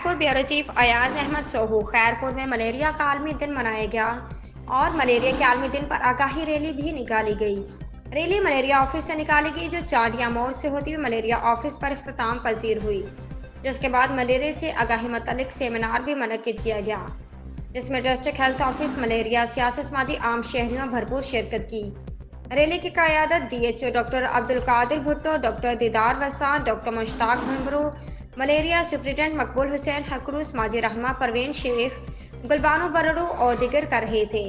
Khairpur bureau chief Ayaz Ahmed Sohu. Khairpur में malaria का आलमी दिन मनाया गया और मलेरिया के आलमी दिन पर आगाही रैली भी निकाली गई। रैली मलेरिया ऑफिस से निकाली गई, जो चाटिया मोड़ से होती हुई मलेरिया ऑफिस पर इख्तिताम पजीर हुई, जिसके बाद मलेरिया से आगाही मुतल्लिक सेमिनार भी मुनक्किद किया गया, जिसमें डिस्ट्रिक्ट हेल्थ ऑफिस मलेरिया सियासतमादी आम शहरियों भरपूर शिरकत की। रैली की क़यादत DHO doctor Abdul Qadir Bhutto, doctor Didar Wasat, doctor Mushtaq Bhambru, malaria superintendent Maqbool Hussain Hakru, समाजी रहनुमा परवीन शेख, गुलबानो बरड़ू और दिगर कर रहे थे।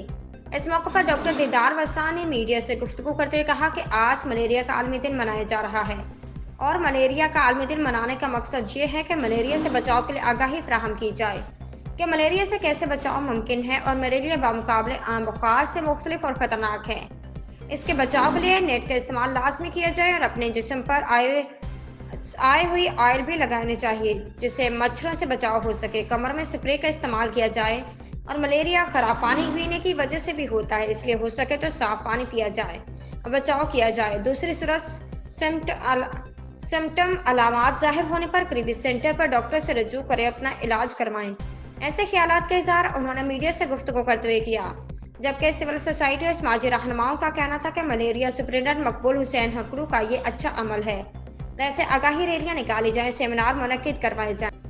इस मौके पर डॉक्टर दीदार वसात ने मीडिया से गुफ्तगू करते हुए कहा कि आज मलेरिया का आलमी दिन मनाया जा रहा है और मलेरिया का आलमी दिन मनाने का मकसद ये है कि मलेरिया से बचाव के लिए आगाही फराहम की जाए कि मलेरिया से कैसे बचाव मुमकिन है और मलेरिया बामुकाबले आम बुखार से मुख्तलिफ और ख़तरनाक है। इसके बचाव के लिए नेट का इस्तेमाल लाजमी किया जाए और अपने जिस्म पर आए हुई ऑयल भी लगाने चाहिए, जिससे मच्छरों से बचाव हो सके। कमर में स्प्रे का इस्तेमाल किया जाए और मलेरिया खराब पानी पीने की वजह से भी होता है, इसलिए हो सके तो साफ पानी पिया जाए और बचाव किया जाए। दूसरी सूरत सिम्टम अलामात जाहिर होने पर करीबी सेंटर पर डॉक्टर से रजू करें, अपना इलाज करवाएं। ऐसे ख्यालात का इजहार उन्होंने मीडिया से गुफ्तगू करते हुए किया, जबकि सिविल सोसाइटी और समाजी रहनुमाओं का कहना था कि मलेरिया सुप्रिटेंडेंट मकबूल हुसैन हकरू का ये अच्छा अमल है। ऐसे आगाही रैलियां निकाली जाए, सेमिनार मुनक्किद करवाए जाएं।